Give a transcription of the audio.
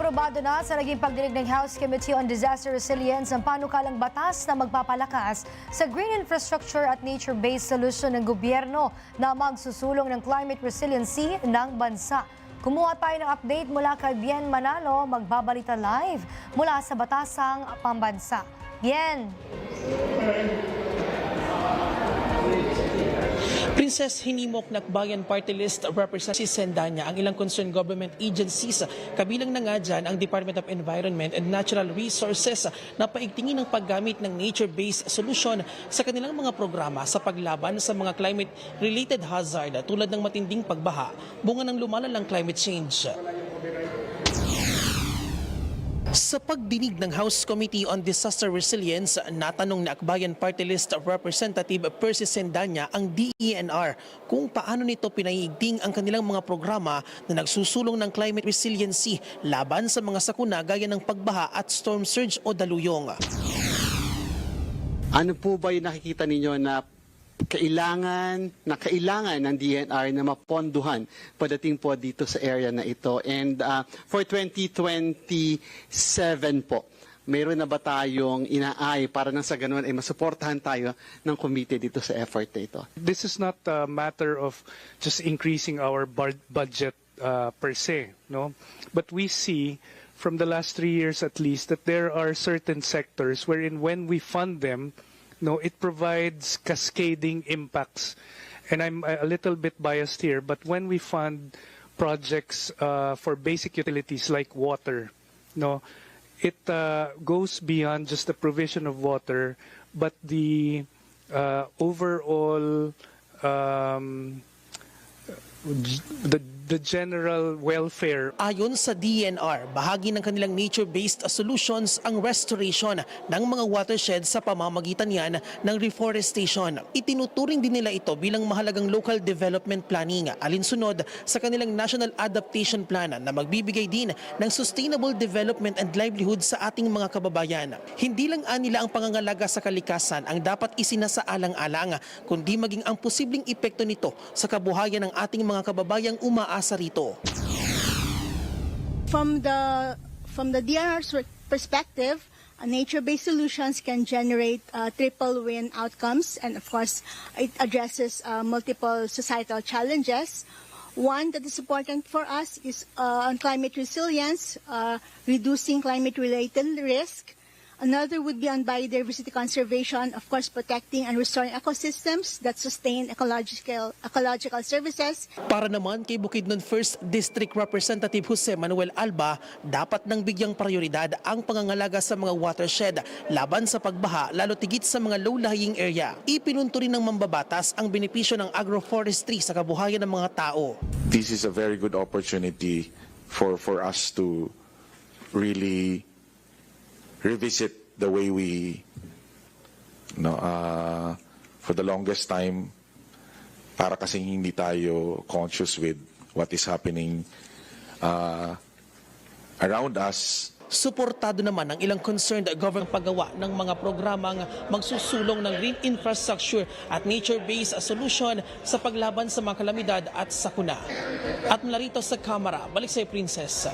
Aprobado na sa naging pagdinig ng House Committee on Disaster Resilience ang panukalang batas na magpapalakas sa green infrastructure at nature-based solution ng gobyerno na magsusulong ng climate resiliency ng bansa. Kumuha tayo ng update mula kay Bien Manalo, magbabalita live mula sa Batasang Pambansa. Bien! Princess Hinimok Nakbayan Party List Representative Sendanya ang ilang concerned government agencies, kabilang na nga dyan ang Department of Environment and Natural Resources na paigtingin ng paggamit ng nature-based solution sa kanilang mga programa sa paglaban sa mga climate-related hazard tulad ng matinding pagbaha, bunga ng lumalalang climate change. Sa pagdinig ng House Committee on Disaster Resilience, natanong na Akbayan Party List Representative Percy Sendanya ang DENR kung paano nito pinaiigting ang kanilang mga programa na nagsusulong ng climate resiliency laban sa mga sakuna gaya ng pagbaha at storm surge o daluyong. Ano po ba yung nakikita ninyo na kailangan ng DENR na maponduhan pagdating po dito sa area na ito? And for 2027 po, mayroon na ba tayong inaay para nang sa ganun ay masuportahan tayo ng committee dito sa effort na ito? This is not a matter of just increasing our budget per se, no? But we see from the last 3 years at least that there are certain sectors wherein when we fund them, no, it provides cascading impacts. And I'm a little bit biased here, but when we fund projects for basic utilities like water, no, it goes beyond just the provision of water, but the overall the general welfare. Ayon sa DENR, bahagi ng kanilang nature-based solutions ang restoration ng mga watershed sa pamamagitan yan ng reforestation. Itinuturing din nila ito bilang mahalagang local development planning, alinsunod sa kanilang National Adaptation Plan na magbibigay din ng sustainable development and livelihood sa ating mga kababayan. Hindi lang nila ang pangangalaga sa kalikasan ang dapat isinasaalang-alang, kundi maging ang posibleng epekto nito sa kabuhayan ng ating mga kababayang umaasa rito. From the DNR's perspective, nature-based solutions can generate triple win outcomes, and of course, it addresses multiple societal challenges. One that is important for us is on climate resilience, reducing climate-related risk. Another would be on biodiversity conservation, of course, protecting and restoring ecosystems that sustain ecological services. Para naman kay Bukidnon 1st District Representative Jose Manuel Alba, dapat nang bigyang prioridad ang pangangalaga sa mga watershed laban sa pagbaha, lalo tigit sa mga low-lying area. Ipinunto rin ng mambabatas ang benepisyo ng agroforestry sa kabuhayan ng mga tao. This is a very good opportunity for us to really revisit the way we, for the longest time, para kasing hindi tayo conscious with what is happening around us. Suportado naman ng ilang concerned government paggawa ng mga programang magsusulong ng green infrastructure at nature-based solution sa paglaban sa mga kalamidad at sakuna. At mula rito sa Kamara, balik sa Princess.